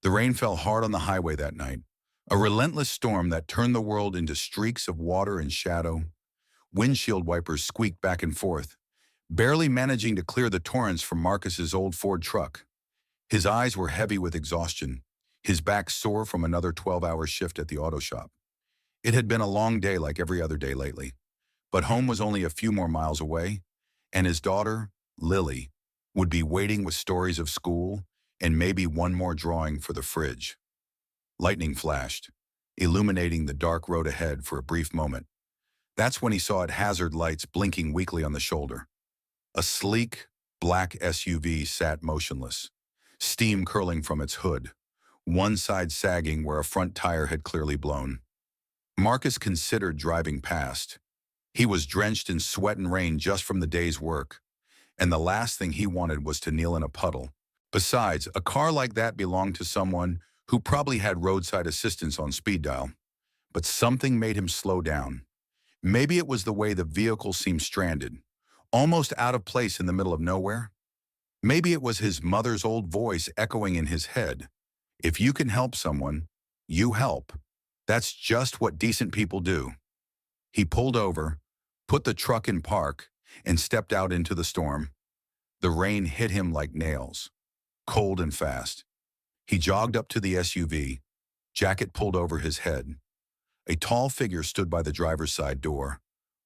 The rain fell hard on the highway that night, a relentless storm that turned the world into streaks of water and shadow. Windshield wipers squeaked back and forth, barely managing to clear the torrents from Marcus's old Ford truck. His eyes were heavy with exhaustion, his back sore from another 12-hour shift at the auto shop. It had been a long day like every other day lately, but home was only a few more miles away, and his daughter, Lily, would be waiting with stories of school and maybe one more drawing for the fridge. Lightning flashed, illuminating the dark road ahead for a brief moment. That's when he saw its hazard lights blinking weakly on the shoulder. A sleek, black SUV sat motionless, steam curling from its hood, one side sagging where a front tire had clearly blown. Marcus considered driving past. He was drenched in sweat and rain just from the day's work, and the last thing he wanted was to kneel in a puddle. Besides, a car like that belonged to someone who probably had roadside assistance on speed dial. But something made him slow down. Maybe it was the way the vehicle seemed stranded, almost out of place in the middle of nowhere. Maybe it was his mother's old voice echoing in his head. If you can help someone, you help. That's just what decent people do. He pulled over, put the truck in park, and stepped out into the storm. The rain hit him like nails, cold and fast. He jogged up to the SUV, jacket pulled over his head. A tall figure stood by the driver's side door,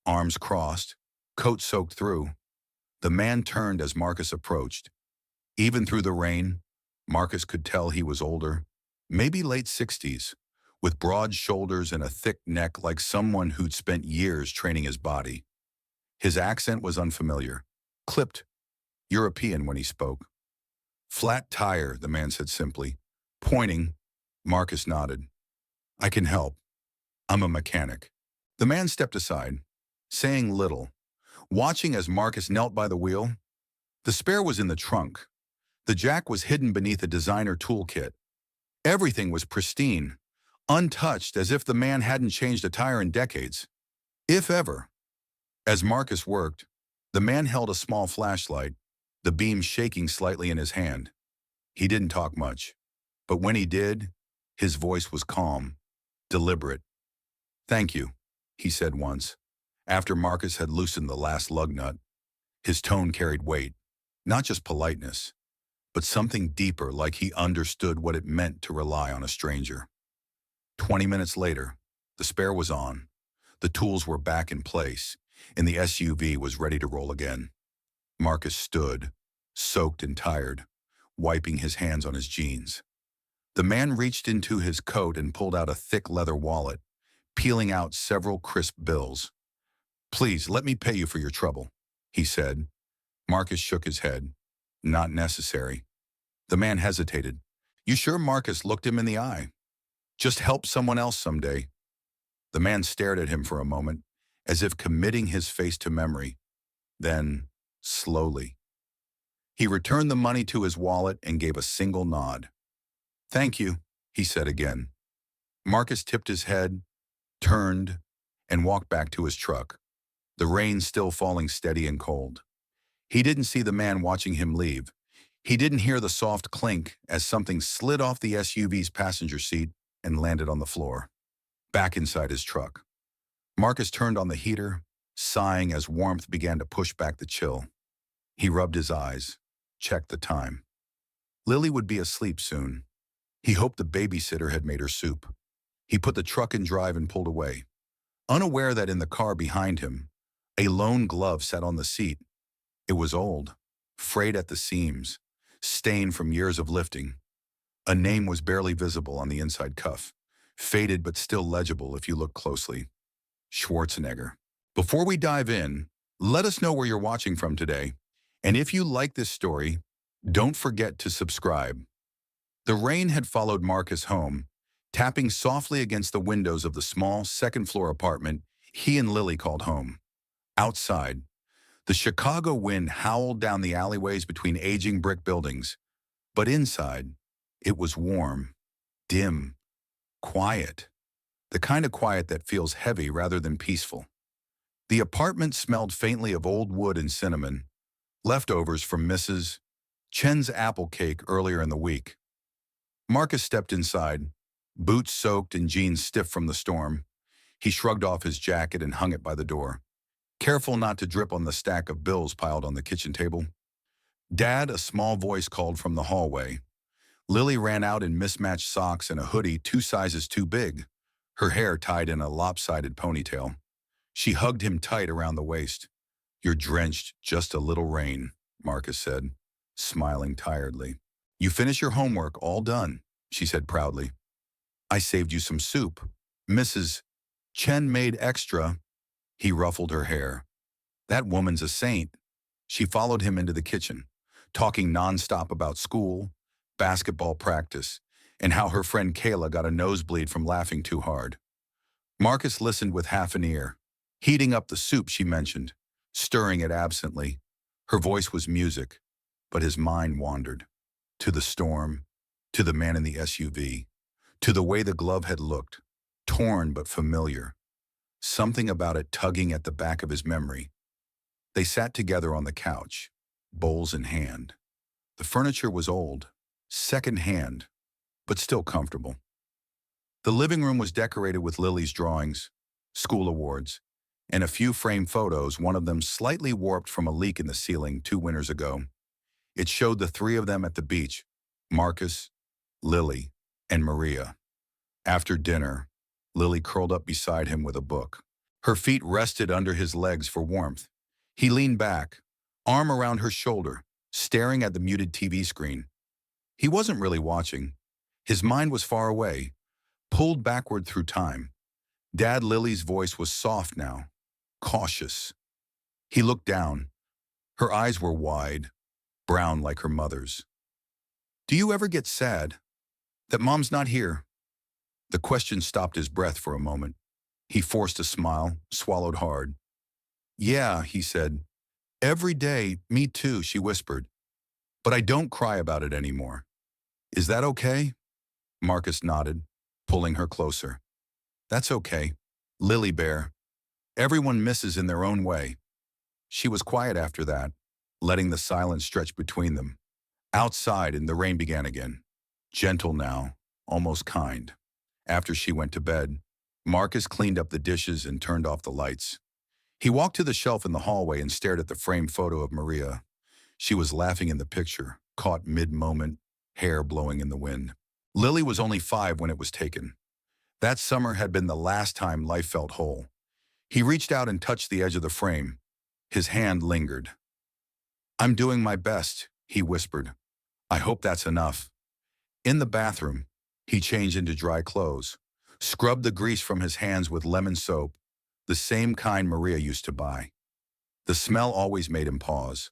arms crossed, coat soaked through. The man turned as Marcus approached. Even through the rain, Marcus could tell he was older, maybe late 60s, with broad shoulders and a thick neck like someone who'd spent years training his body. His accent was unfamiliar, clipped, European when he spoke. "Flat tire," the man said simply. Pointing, Marcus nodded. "I can help. I'm a mechanic." The man stepped aside, saying little, watching as Marcus knelt by the wheel. The spare was in the trunk. The jack was hidden beneath a designer toolkit. Everything was pristine, untouched, as if the man hadn't changed a tire in decades, if ever. As Marcus worked, the man held a small flashlight, the beam shaking slightly in his hand. He didn't talk much, but when he did, his voice was calm, deliberate. "Thank you," he said once, after Marcus had loosened the last lug nut. His tone carried weight, not just politeness, but something deeper, like he understood what it meant to rely on a stranger. 20 minutes later, the spare was on, the tools were back in place, and the SUV was ready to roll again. Marcus stood, soaked and tired, wiping his hands on his jeans. The man reached into his coat and pulled out a thick leather wallet, peeling out several crisp bills. "Please, let me pay you for your trouble," he said. Marcus shook his head. "Not necessary." The man hesitated. "You sure?" Marcus looked him in the eye. "Just help someone else someday." The man stared at him for a moment, as if committing his face to memory. Then, slowly, he returned the money to his wallet and gave a single nod. "Thank you," he said again. Marcus tipped his head, turned, and walked back to his truck, the rain still falling steady and cold. He didn't see the man watching him leave. He didn't hear the soft clink as something slid off the SUV's passenger seat and landed on the floor. Back inside his truck, Marcus turned on the heater, sighing as warmth began to push back the chill. He rubbed his eyes, checked the time. Lily would be asleep soon. He hoped the babysitter had made her soup. He put the truck in drive and pulled away, unaware that in the car behind him, a lone glove sat on the seat. It was old, frayed at the seams, stained from years of lifting. A name was barely visible on the inside cuff, faded but still legible if you look closely. Schwarzenegger. Before we dive in, let us know where you're watching from today. And if you like this story, don't forget to subscribe. The rain had followed Marcus home, tapping softly against the windows of the small second-floor apartment he and Lily called home. Outside, the Chicago wind howled down the alleyways between aging brick buildings. But inside, it was warm, dim, quiet. The kind of quiet that feels heavy rather than peaceful. The apartment smelled faintly of old wood and cinnamon, leftovers from Mrs. Chen's apple cake earlier in the week. Marcus stepped inside, boots soaked and jeans stiff from the storm. He shrugged off his jacket and hung it by the door, careful not to drip on the stack of bills piled on the kitchen table. "Dad," a small voice called from the hallway. Lily ran out in mismatched socks and a hoodie 2 sizes too big, her hair tied in a lopsided ponytail. She hugged him tight around the waist. "You're drenched, just a little rain," Marcus said, smiling tiredly. "You finish your homework, all done," she said proudly. "I saved you some soup. Mrs. Chen made extra." He ruffled her hair. "That woman's a saint." She followed him into the kitchen, talking nonstop about school, basketball practice, and how her friend Kayla got a nosebleed from laughing too hard. Marcus listened with half an ear, heating up the soup she mentioned, stirring it absently. Her voice was music, but his mind wandered. To the storm, to the man in the SUV, to the way the glove had looked, torn but familiar. Something about it tugging at the back of his memory. They sat together on the couch, bowls in hand. The furniture was old, second-hand, but still comfortable. The living room was decorated with Lily's drawings, school awards, and a few framed photos, one of them slightly warped from a leak in the ceiling 2 winters ago. It showed the three of them at the beach, Marcus, Lily, and Maria. After dinner, Lily curled up beside him with a book. Her feet rested under his legs for warmth. He leaned back, arm around her shoulder, staring at the muted TV screen. He wasn't really watching. His mind was far away, pulled backward through time. Dad Lily's voice was soft now, cautious. He looked down. Her eyes were wide, brown like her mother's. "Do you ever get sad that Mom's not here?" The question stopped his breath for a moment. He forced a smile, swallowed hard. "Yeah," he said. "Every day, me too," she whispered. "But I don't cry about it anymore. Is that okay?" Marcus nodded, pulling her closer. "That's okay. Lily Bear. Everyone misses in their own way." She was quiet after that, letting the silence stretch between them. Outside, and the rain began again. Gentle now, almost kind. After she went to bed, Marcus cleaned up the dishes and turned off the lights. He walked to the shelf in the hallway and stared at the framed photo of Maria. She was laughing in the picture, caught mid-moment, hair blowing in the wind. Lily was only 5 when it was taken. That summer had been the last time life felt whole. He reached out and touched the edge of the frame. His hand lingered. "I'm doing my best," he whispered. "I hope that's enough." In the bathroom, he changed into dry clothes, scrubbed the grease from his hands with lemon soap, the same kind Maria used to buy. The smell always made him pause,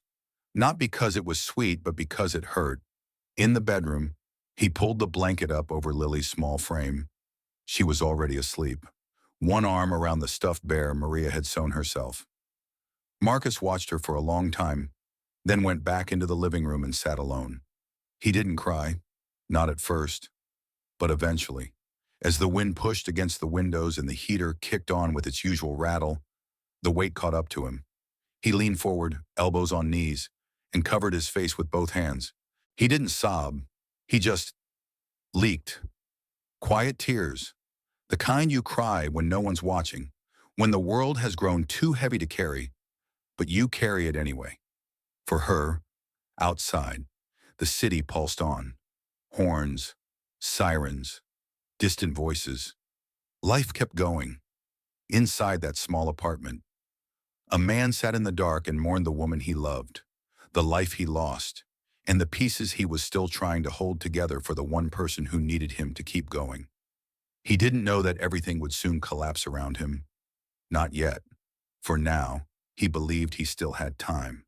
not because it was sweet, but because it hurt. In the bedroom, he pulled the blanket up over Lily's small frame. She was already asleep, one arm around the stuffed bear Maria had sewn herself. Marcus watched her for a long time, then went back into the living room and sat alone. He didn't cry, not at first, but eventually. As the wind pushed against the windows and the heater kicked on with its usual rattle, the weight caught up to him. He leaned forward, elbows on knees, and covered his face with both hands. He didn't sob. He just leaked. Quiet tears. The kind you cry when no one's watching, when the world has grown too heavy to carry, but you carry it anyway. For her, outside, the city pulsed on. Horns, sirens, distant voices. Life kept going. Inside that small apartment, a man sat in the dark and mourned the woman he loved, the life he lost, and the pieces he was still trying to hold together for the one person who needed him to keep going. He didn't know that everything would soon collapse around him. Not yet. For now, he believed he still had time,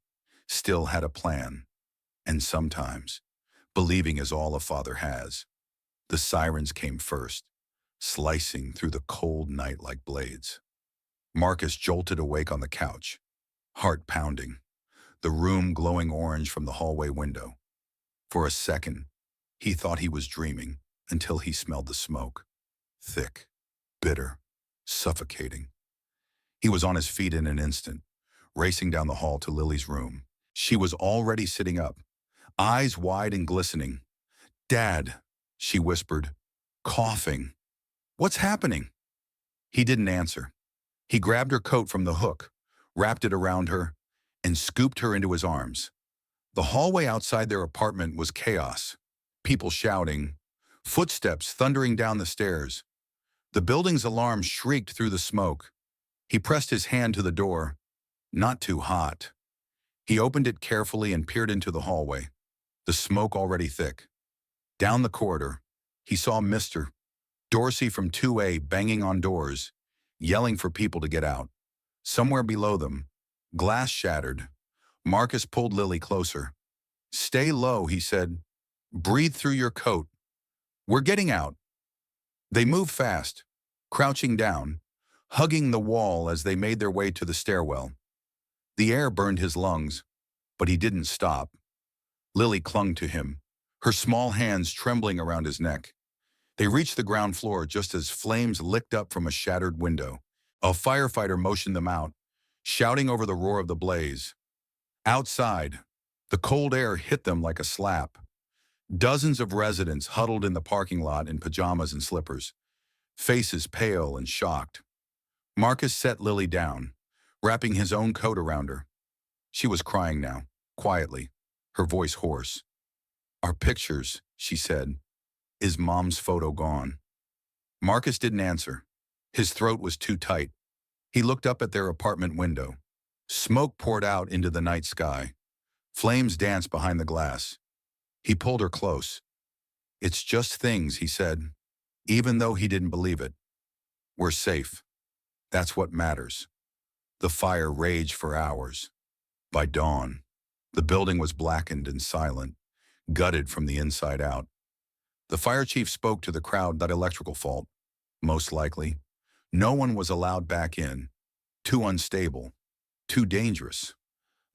still had a plan. And sometimes, believing is all a father has. The sirens came first, slicing through the cold night like blades. Marcus jolted awake on the couch, heart pounding, the room glowing orange from the hallway window. For a second, he thought he was dreaming until he smelled the smoke. Thick, bitter, suffocating. He was on his feet in an instant, racing down the hall to Lily's room. She was already sitting up, eyes wide and glistening. "Dad," she whispered, coughing. What's happening? He didn't answer. He grabbed her coat from the hook, wrapped it around her, and scooped her into his arms. The hallway outside their apartment was chaos. People shouting, footsteps thundering down the stairs. The building's alarm shrieked through the smoke. He pressed his hand to the door. Not too hot. He opened it carefully and peered into the hallway, the smoke already thick. Down the corridor, he saw Mr. Dorsey from 2A banging on doors, yelling for people to get out. Somewhere below them, glass shattered. Marcus pulled Lily closer. Stay low, he said. Breathe through your coat. We're getting out. They moved fast, crouching down, hugging the wall as they made their way to the stairwell. The air burned his lungs, but he didn't stop. Lily clung to him, her small hands trembling around his neck. They reached the ground floor just as flames licked up from a shattered window. A firefighter motioned them out, shouting over the roar of the blaze. Outside, the cold air hit them like a slap. Dozens of residents huddled in the parking lot in pajamas and slippers, faces pale and shocked. Marcus set Lily down, wrapping his own coat around her. She was crying now, quietly, her voice hoarse. Our pictures, she said. Is Mom's photo gone? Marcus didn't answer. His throat was too tight. He looked up at their apartment window. Smoke poured out into the night sky. Flames danced behind the glass. He pulled her close. It's just things, he said, even though he didn't believe it. We're safe. That's what matters. The fire raged for hours. By dawn, the building was blackened and silent, gutted from the inside out. The fire chief spoke to the crowd that electrical fault, most likely. No one was allowed back in. Too unstable. Too dangerous.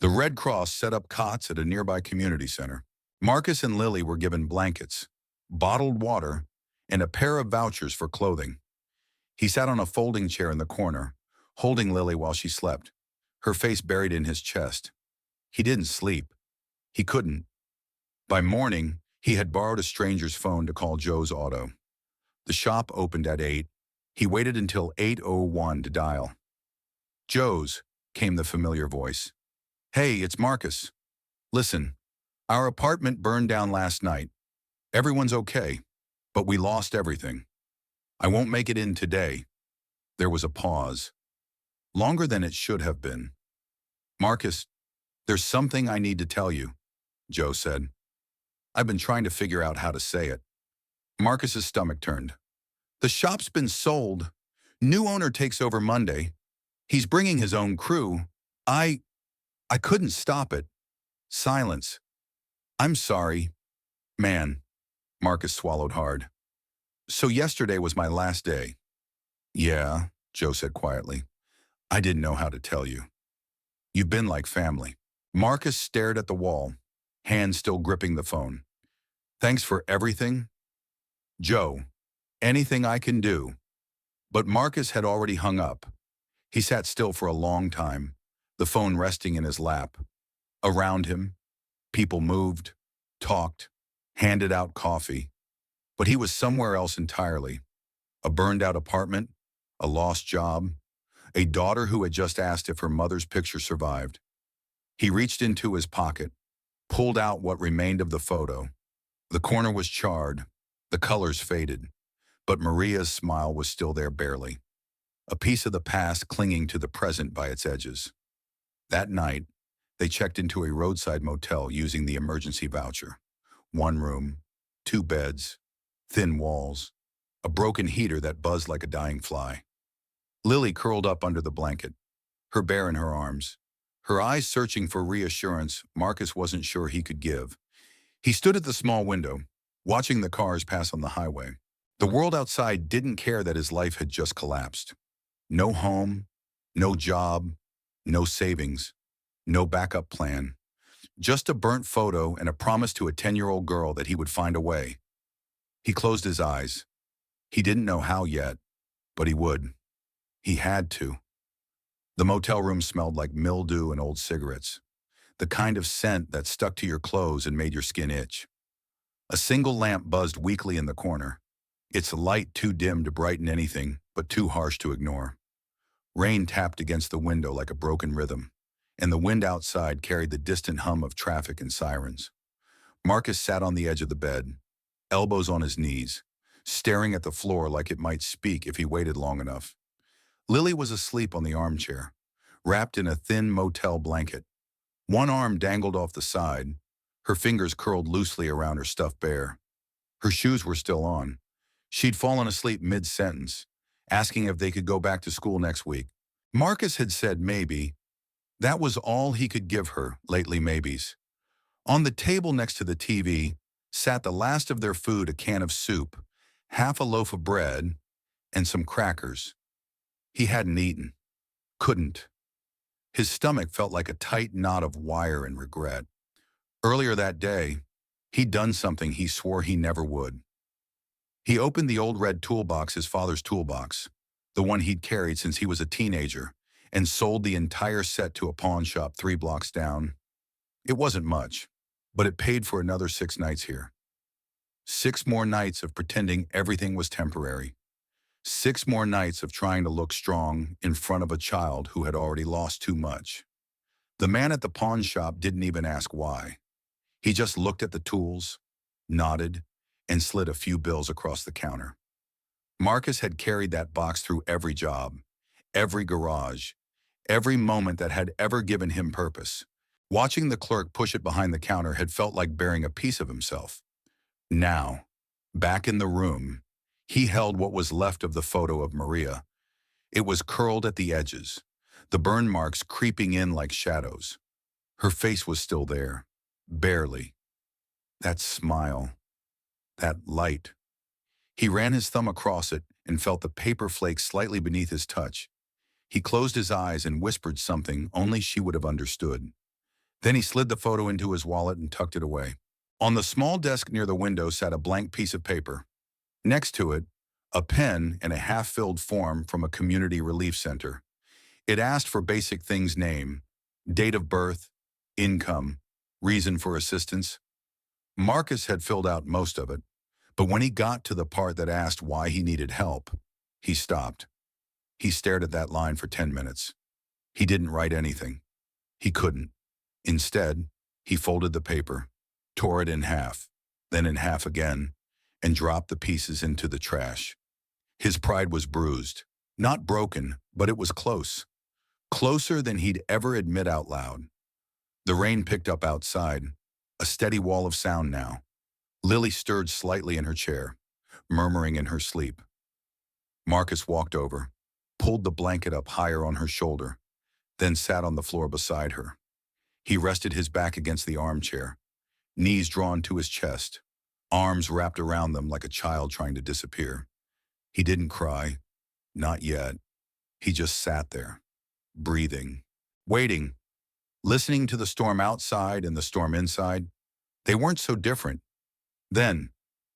The Red Cross set up cots at a nearby community center. Marcus and Lily were given blankets, bottled water, and a pair of vouchers for clothing. He sat on a folding chair in the corner, holding Lily while she slept, her face buried in his chest. He didn't sleep. He couldn't. By morning, he had borrowed a stranger's phone to call Joe's auto. The shop opened at 8. He waited until 8:01 to dial. Joe's, came the familiar voice. Hey, it's Marcus. Listen, our apartment burned down last night. Everyone's okay, but we lost everything. I won't make it in today. There was a pause. Longer than it should have been. Marcus, there's something I need to tell you, Joe said. I've been trying to figure out how to say it. Marcus's stomach turned. The shop's been sold. New owner takes over Monday. He's bringing his own crew. I couldn't stop it. Silence. I'm sorry. Man, Marcus swallowed hard. So yesterday was my last day. Yeah, Joe said quietly. I didn't know how to tell you. You've been like family. Marcus stared at the wall, hand still gripping the phone. Thanks for everything. Joe, anything I can do. But Marcus had already hung up. He sat still for a long time, the phone resting in his lap. Around him, people moved, talked, handed out coffee. But he was somewhere else entirely. A burned-out apartment, a lost job, a daughter who had just asked if her mother's picture survived. He reached into his pocket, pulled out what remained of the photo. The corner was charred, the colors faded, but Maria's smile was still there barely, a piece of the past clinging to the present by its edges. That night, they checked into a roadside motel using the emergency voucher. 1 room, 2 beds, thin walls, a broken heater that buzzed like a dying fly. Lily curled up under the blanket, her bear in her arms, her eyes searching for reassurance Marcus wasn't sure he could give. He stood at the small window, watching the cars pass on the highway. The world outside didn't care that his life had just collapsed. No home, no job, no savings, no backup plan. Just a burnt photo and a promise to a 10-year-old girl that he would find a way. He closed his eyes. He didn't know how yet, but he would. He had to. The motel room smelled like mildew and old cigarettes, the kind of scent that stuck to your clothes and made your skin itch. A single lamp buzzed weakly in the corner, its light too dim to brighten anything, but too harsh to ignore. Rain tapped against the window like a broken rhythm, and the wind outside carried the distant hum of traffic and sirens. Marcus sat on the edge of the bed, elbows on his knees, staring at the floor like it might speak if he waited long enough. Lily was asleep on the armchair, wrapped in a thin motel blanket. One arm dangled off the side, her fingers curled loosely around her stuffed bear. Her shoes were still on. She'd fallen asleep mid-sentence, asking if they could go back to school next week. Marcus had said maybe. That was all he could give her, lately maybes. On the table next to the TV sat the last of their food, a can of soup, half a loaf of bread, and some crackers. He hadn't eaten. Couldn't. His stomach felt like a tight knot of wire and regret. Earlier that day, he'd done something he swore he never would. He opened the old red toolbox, his father's toolbox, the one he'd carried since he was a teenager, and sold the entire set to a pawn shop 3 blocks down. It wasn't much, but it paid for another 6 nights here. 6 more nights of pretending everything was temporary. 6 more nights of trying to look strong in front of a child who had already lost too much. The man at the pawn shop didn't even ask why. He just looked at the tools, nodded, and slid a few bills across the counter. Marcus had carried that box through every job, every garage, every moment that had ever given him purpose. Watching the clerk push it behind the counter had felt like bearing a piece of himself. Now, back in the room, he held what was left of the photo of Maria. It was curled at the edges, the burn marks creeping in like shadows. Her face was still there, barely. That smile, that light. He ran his thumb across it and felt the paper flakes slightly beneath his touch. He closed his eyes and whispered something only she would have understood. Then he slid the photo into his wallet and tucked it away. On the small desk near the window sat a blank piece of paper. Next to it, a pen and a half-filled form from a community relief center. It asked for basic things: name, date of birth, income, reason for assistance. Marcus had filled out most of it, but when he got to the part that asked why he needed help, he stopped. He stared at that line for 10 minutes. He didn't write anything. He couldn't. Instead, he folded the paper, tore it in half, then in half again, and dropped the pieces into the trash. His pride was bruised. Not broken, but it was close. Closer than he'd ever admit out loud. The rain picked up outside, a steady wall of sound now. Lily stirred slightly in her chair, murmuring in her sleep. Marcus walked over, pulled the blanket up higher on her shoulder, then sat on the floor beside her. He rested his back against the armchair, knees drawn to his chest, arms wrapped around them like a child trying to disappear. He didn't cry, not yet. He just sat there, breathing, waiting, listening to the storm outside and the storm inside. They weren't so different. Then,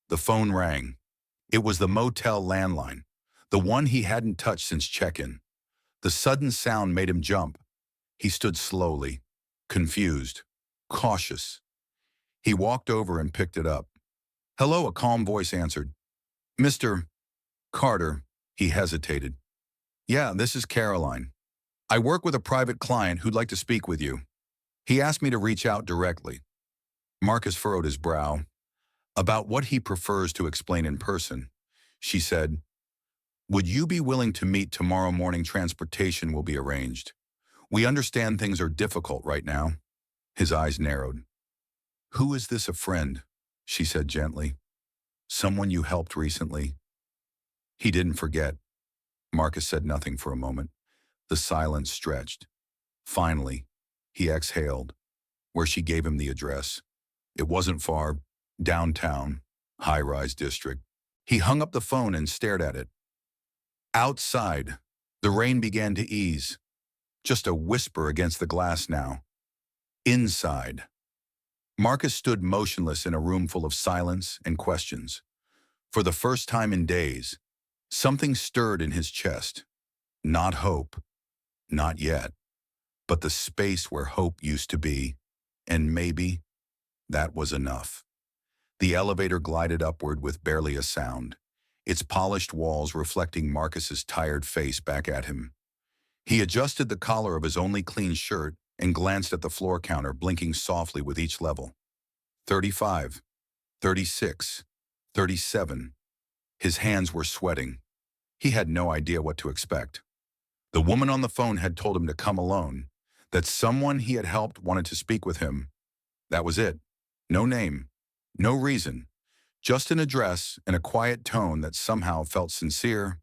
the phone rang. It was the motel landline, the one he hadn't touched since check-in. The sudden sound made him jump. He stood slowly, confused, cautious. He walked over and picked it up. "Hello," a calm voice answered. "Mr. Carter," he hesitated. "Yeah, this is Caroline. I work with a private client who'd like to speak with you. He asked me to reach out directly." Marcus furrowed his brow. About what he prefers to explain in person, she said, "Would you be willing to meet tomorrow morning? Transportation will be arranged. We understand things are difficult right now." His eyes narrowed. "Who is this, a friend?" she said gently. "Someone you helped recently?" He didn't forget. Marcus said nothing for a moment. The silence stretched. Finally, he exhaled, where she gave him the address. It wasn't far, downtown, high-rise district. He hung up the phone and stared at it. Outside, the rain began to ease, just a whisper against the glass now. Inside, Marcus stood motionless in a room full of silence and questions. For the first time in days, something stirred in his chest. Not hope, not yet, but the space where hope used to be, and maybe that was enough. The elevator glided upward with barely a sound, its polished walls reflecting Marcus's tired face back at him. He adjusted the collar of his only clean shirt and glanced at the floor counter, blinking softly with each level. 35, 36, 37. His hands were sweating. He had no idea what to expect. The woman on the phone had told him to come alone, that someone he had helped wanted to speak with him. That was it. No name, no reason, just an address and a quiet tone that somehow felt sincere.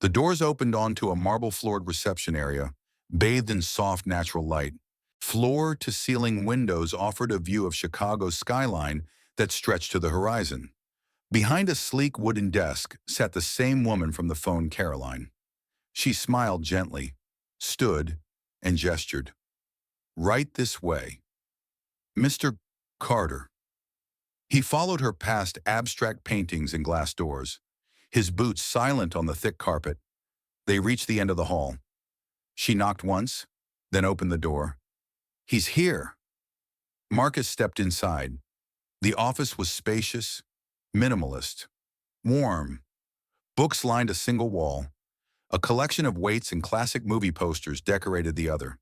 The doors opened onto a marble-floored reception area, bathed in soft natural light. Floor-to-ceiling windows offered a view of Chicago's skyline that stretched to the horizon. Behind a sleek wooden desk sat the same woman from the phone, Caroline. She smiled gently, stood, and gestured. Right this way. Mr. Carter. He followed her past abstract paintings and glass doors, his boots silent on the thick carpet. They reached the end of the hall. She knocked once, then opened the door. He's here. Marcus stepped inside. The office was spacious, minimalist, warm. Books lined a single wall. A collection of weights and classic movie posters decorated the other.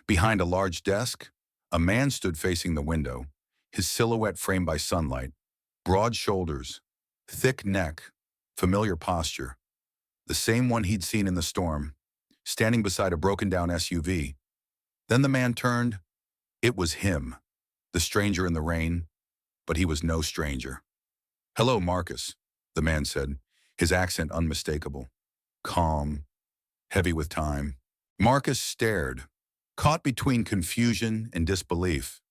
Behind a large desk, a man stood facing the window, his silhouette framed by sunlight. Broad shoulders, thick neck, familiar posture. The same one he'd seen in the storm, standing beside a broken-down SUV. Then the man turned. It was him, the stranger in the rain, but he was no stranger. Hello, Marcus, the man said, his accent unmistakable. Calm, heavy with time. Marcus stared, caught between confusion and disbelief.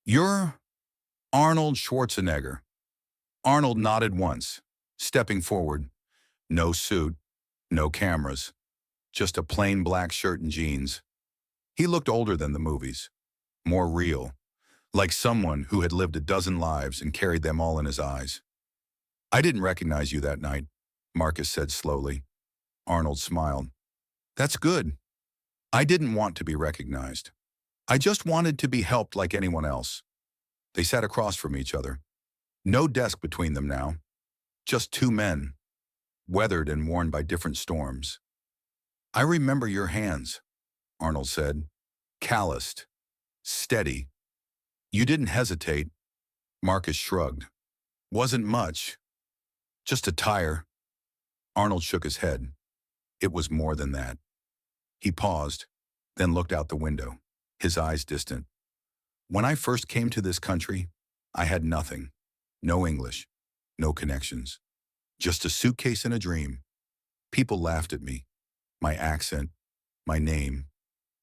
You're Arnold Schwarzenegger. Arnold nodded once, stepping forward. No suit, no cameras, just a plain black shirt and jeans. He looked older than the movies, more real, like someone who had lived a dozen lives and carried them all in his eyes. I didn't recognize you that night, Marcus said slowly. Arnold smiled. That's good. I didn't want to be recognized. I just wanted to be helped like anyone else. They sat across from each other. No desk between them now. Just two men, weathered and worn by different storms. I remember your hands, Arnold said. Calloused, steady. You didn't hesitate. Marcus shrugged. Wasn't much. Just a tire. Arnold shook his head. It was more than that. He paused, then looked out the window, his eyes distant. When I first came to this country, I had nothing. No English, no connections. Just a suitcase and a dream. People laughed at me. My accent, my name,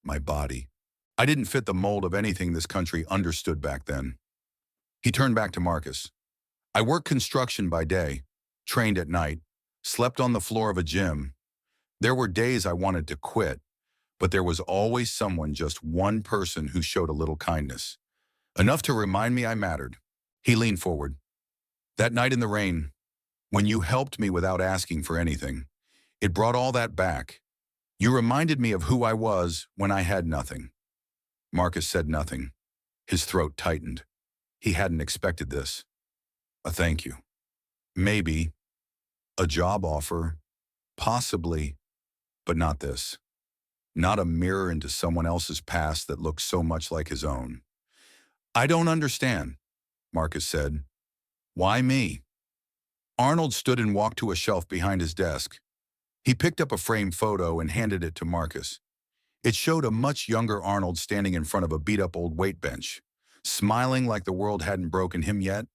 my body. I didn't fit the mold of anything this country understood back then. He turned back to Marcus. I worked construction by day, trained at night, slept on the floor of a gym. There were days I wanted to quit, but there was always someone, just one person who showed a little kindness. Enough to remind me I mattered. He leaned forward. That night in the rain, when you helped me without asking for anything, it brought all that back. You reminded me of who I was when I had nothing. Marcus said nothing. His throat tightened. He hadn't expected this. A thank you. Maybe. A job offer. Possibly. But not this. Not a mirror into someone else's past that looked so much like his own. I don't understand, Marcus said. Why me? Arnold stood and walked to a shelf behind his desk. He picked up a framed photo and handed it to Marcus. It showed a much younger Arnold standing in front of a beat-up old weight bench, smiling like the world hadn't broken him yet.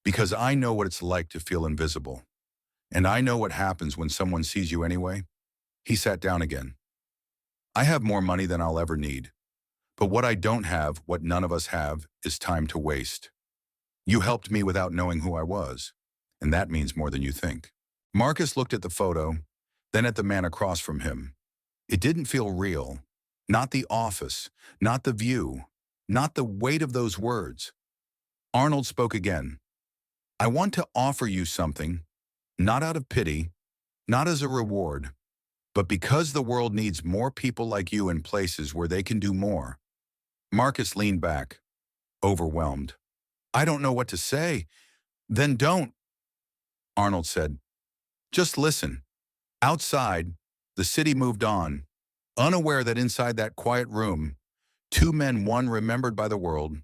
Because I know what it's like to feel invisible. And I know what happens when someone sees you anyway. He sat down again. I have more money than I'll ever need. But what I don't have, what none of us have, is time to waste. You helped me without knowing who I was, and that means more than you think. Marcus looked at the photo, then at the man across from him. It didn't feel real. Not the office, not the view, not the weight of those words. Arnold spoke again. I want to offer you something, not out of pity, not as a reward, but because the world needs more people like you in places where they can do more. Marcus leaned back, overwhelmed. I don't know what to say. Then don't, Arnold said. Just listen. Outside, the city moved on, unaware that inside that quiet room, two men, one remembered by the world,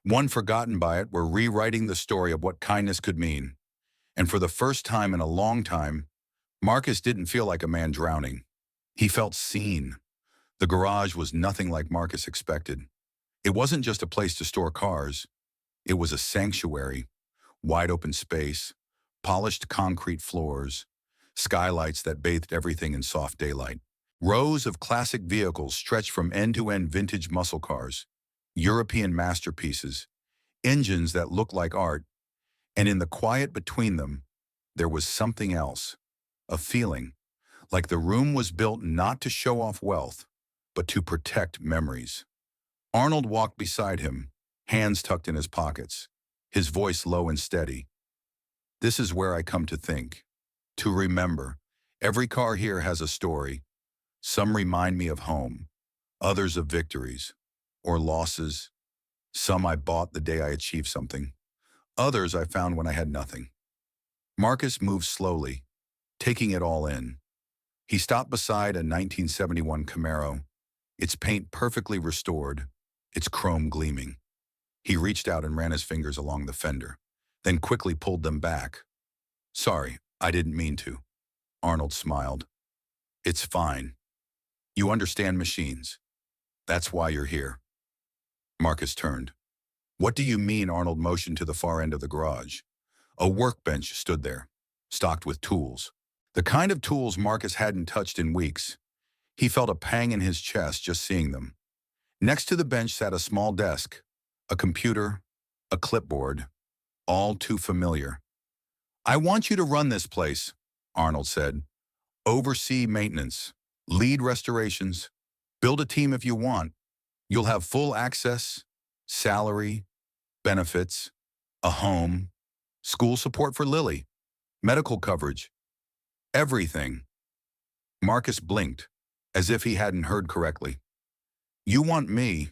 one forgotten by it, were rewriting the story of what kindness could mean. And for the first time in a long time, Marcus didn't feel like a man drowning. He felt seen. The garage was nothing like Marcus expected. It wasn't just a place to store cars. It was a sanctuary, wide open space, polished concrete floors, skylights that bathed everything in soft daylight. Rows of classic vehicles stretched from end-to-end vintage muscle cars, European masterpieces, engines that looked like art, and in the quiet between them, there was something else, a feeling, like the room was built not to show off wealth, but to protect memories. Arnold walked beside him, hands tucked in his pockets, his voice low and steady. This is where I come to think, to remember. Every car here has a story. Some remind me of home, others of victories or losses. Some I bought the day I achieved something. Others I found when I had nothing. Marcus moved slowly, taking it all in. He stopped beside a 1971 Camaro, its paint perfectly restored, its chrome gleaming. He reached out and ran his fingers along the fender, then quickly pulled them back. Sorry, I didn't mean to. Arnold smiled. It's fine. You understand machines. That's why you're here. Marcus turned. What do you mean? Arnold motioned to the far end of the garage. A workbench stood there, stocked with tools. The kind of tools Marcus hadn't touched in weeks. He felt a pang in his chest just seeing them. Next to the bench sat a small desk, a computer, a clipboard, all too familiar. I want you to run this place, Arnold said. Oversee maintenance, lead restorations, build a team if you want. You'll have full access, salary, benefits, a home, school support for Lily, medical coverage, everything. Marcus blinked, as if he hadn't heard correctly. You want me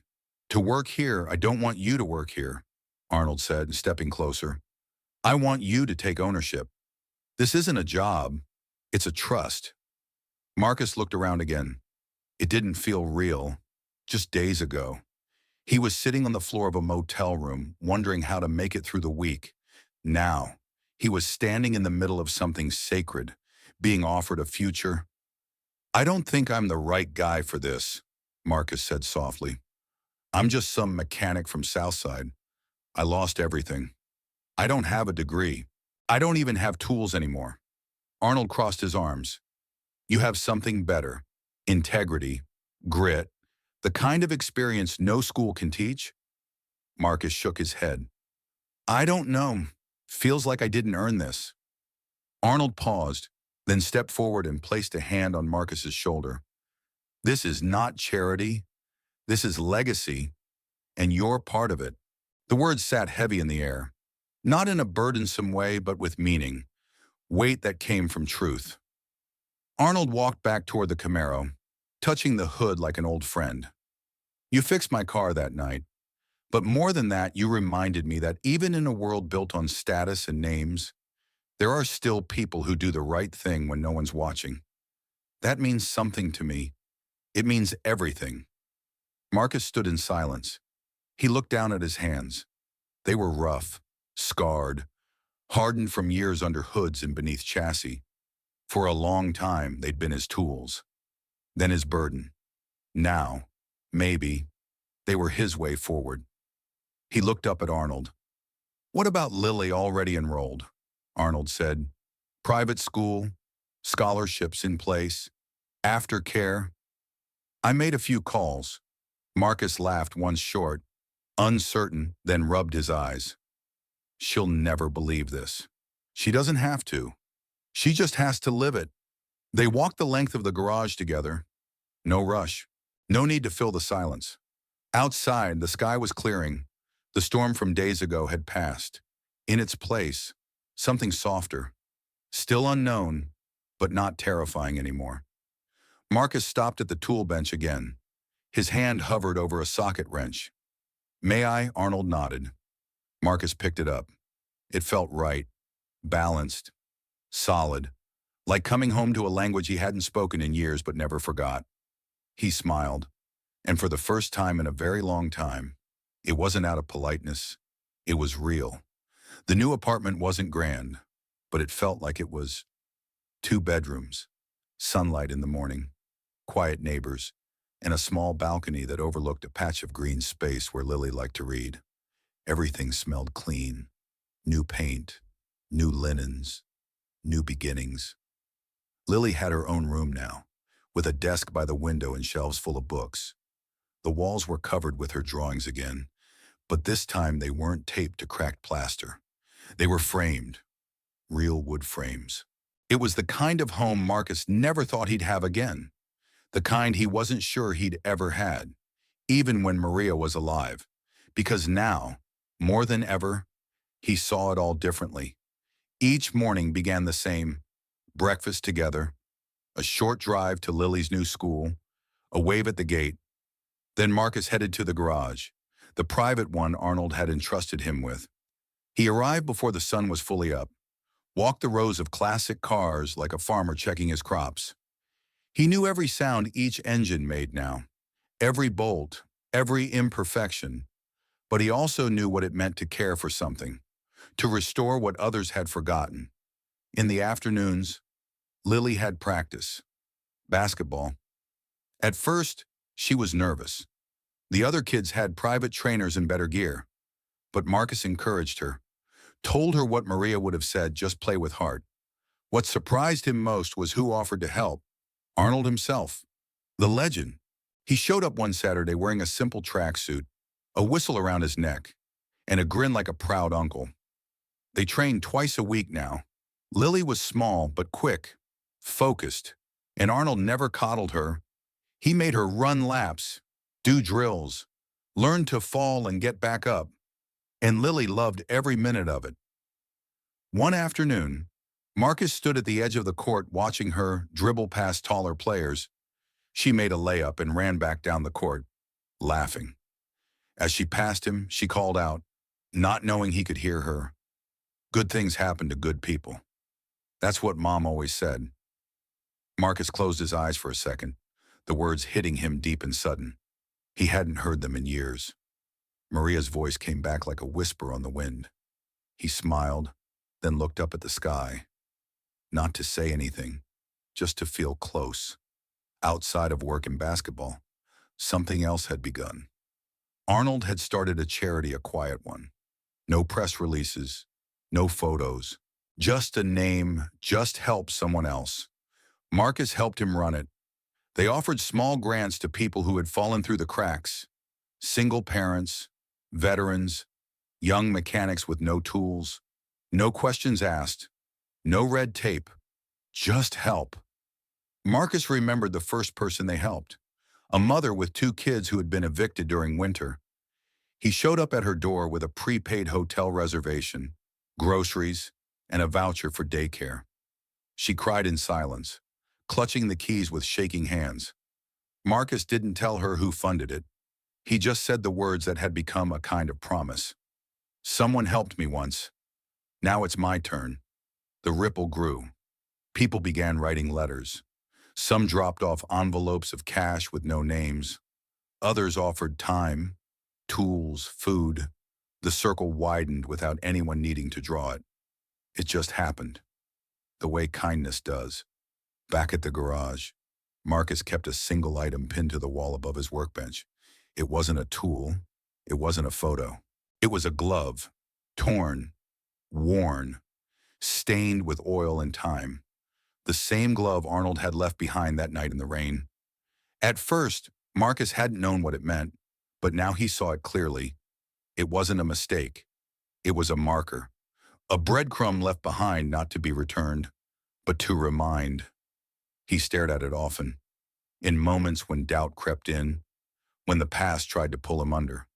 to work here? I don't want you to work here, Arnold said, stepping closer. I want you to take ownership. This isn't a job, it's a trust. Marcus looked around again. It didn't feel real, just days ago. He was sitting on the floor of a motel room, wondering how to make it through the week. Now, he was standing in the middle of something sacred, being offered a future. I don't think I'm the right guy for this, Marcus said softly. I'm just some mechanic from Southside. I lost everything. I don't have a degree. I don't even have tools anymore. Arnold crossed his arms. You have something better. Integrity, grit, the kind of experience no school can teach? Marcus shook his head. I don't know. Feels like I didn't earn this. Arnold paused, then stepped forward and placed a hand on Marcus's shoulder. This is not charity. This is legacy, and you're part of it. The words sat heavy in the air, not in a burdensome way, but with meaning, weight that came from truth. Arnold walked back toward the Camaro, touching the hood like an old friend. You fixed my car that night, but more than that, you reminded me that even in a world built on status and names, there are still people who do the right thing when no one's watching. That means something to me. It means everything. Marcus stood in silence. He looked down at his hands. They were rough, scarred, hardened from years under hoods and beneath chassis. For a long time, they'd been his tools, then his burden. Now, maybe, they were his way forward. He looked up at Arnold. What about Lily already enrolled? Arnold said. Private school, scholarships in place, aftercare. I made a few calls. Marcus laughed once short, uncertain, then rubbed his eyes. She'll never believe this. She doesn't have to. She just has to live it. They walked the length of the garage together. No rush. No need to fill the silence. Outside, the sky was clearing. The storm from days ago had passed. In its place, something softer. Still unknown, but not terrifying anymore. Marcus stopped at the tool bench again. His hand hovered over a socket wrench. May I? Arnold nodded. Marcus picked it up. It felt right, balanced, solid, like coming home to a language he hadn't spoken in years but never forgot. He smiled, and for the first time in a very long time, it wasn't out of politeness. It was real. The new apartment wasn't grand, but it felt like it was 2 bedrooms, sunlight in the morning, quiet neighbors, and a small balcony that overlooked a patch of green space where Lily liked to read. Everything smelled clean. New paint, new linens, new beginnings. Lily had her own room now, with a desk by the window and shelves full of books. The walls were covered with her drawings again, but this time they weren't taped to cracked plaster. They were framed, real wood frames. It was the kind of home Marcus never thought he'd have again, the kind he wasn't sure he'd ever had, even when Maria was alive, because now, more than ever, he saw it all differently. Each morning began the same: breakfast together, a short drive to Lily's new school, a wave at the gate. Then Marcus headed to the garage, the private one Arnold had entrusted him with. He arrived before the sun was fully up, walked the rows of classic cars like a farmer checking his crops. He knew every sound each engine made now, every bolt, every imperfection, but he also knew what it meant to care for something, to restore what others had forgotten. In the afternoons, Lily had practice, basketball. At first, she was nervous. The other kids had private trainers and better gear, but Marcus encouraged her, told her what Maria would have said: just play with heart. What surprised him most was who offered to help: Arnold himself, the legend. He showed up one Saturday wearing a simple tracksuit, a whistle around his neck, and a grin like a proud uncle. They trained twice a week now. Lily was small but quick, focused, and Arnold never coddled her. He made her run laps, do drills, learn to fall and get back up, and Lily loved every minute of it. One afternoon, Marcus stood at the edge of the court watching her dribble past taller players. She made a layup and ran back down the court, laughing. As she passed him, she called out, not knowing he could hear her, "Good things happen to good people." That's what Mom always said. Marcus closed his eyes for a second, the words hitting him deep and sudden. He hadn't heard them in years. Maria's voice came back like a whisper on the wind. He smiled, then looked up at the sky. Not to say anything, just to feel close. Outside of work and basketball, something else had begun. Arnold had started a charity, a quiet one. No press releases, no photos, just a name, just help someone else. Marcus helped him run it. They offered small grants to people who had fallen through the cracks: single parents, veterans, young mechanics with no tools, no questions asked, no red tape, just help. Marcus remembered the first person they helped, a mother with 2 kids who had been evicted during winter. He showed up at her door with a prepaid hotel reservation, groceries, and a voucher for daycare. She cried in silence, clutching the keys with shaking hands. Marcus didn't tell her who funded it. He just said the words that had become a kind of promise. Someone helped me once. Now it's my turn. The ripple grew. People began writing letters. Some dropped off envelopes of cash with no names. Others offered time, tools, food. The circle widened without anyone needing to draw it. It just happened, the way kindness does. Back at the garage, Marcus kept a single item pinned to the wall above his workbench. It wasn't a tool. It wasn't a photo. It was a glove, torn, worn, stained with oil and time. The same glove Arnold had left behind that night in the rain. At first, Marcus hadn't known what it meant, but now he saw it clearly. It wasn't a mistake. It was a marker, a breadcrumb left behind not to be returned, but to remind. He stared at it often, in moments when doubt crept in, when the past tried to pull him under.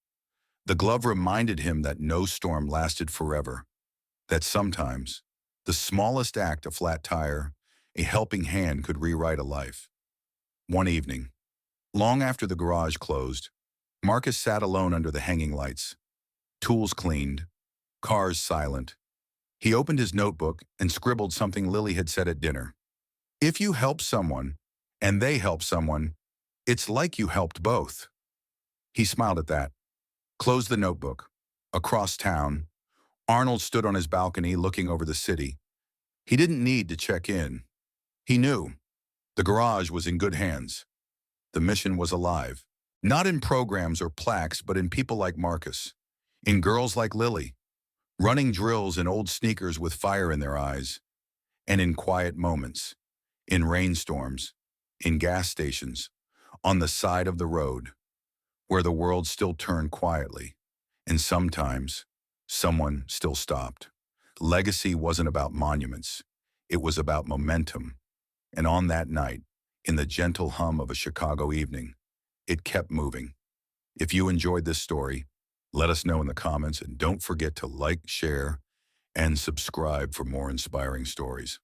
The glove reminded him that no storm lasted forever, that sometimes the smallest act, a flat tire, a helping hand, could rewrite a life. One evening, long after the garage closed, Marcus sat alone under the hanging lights, tools cleaned, Cars silent. He opened his notebook and scribbled something Lily had said at dinner. If you help someone, and they help someone, it's like you helped both. He smiled at that, closed the notebook. Across town, Arnold stood on his balcony looking over the city. He didn't need to check in. He knew. The garage was in good hands. The mission was alive. Not in programs or plaques, but in people like Marcus. In girls like Lily, running drills in old sneakers with fire in their eyes. And in quiet moments, in rainstorms, in gas stations, on the side of the road, where the world still turned quietly. And sometimes, someone still stopped. Legacy wasn't about monuments. It was about momentum. And on that night, in the gentle hum of a Chicago evening, it kept moving. If you enjoyed this story, let us know in the comments, and don't forget to like, share, and subscribe for more inspiring stories.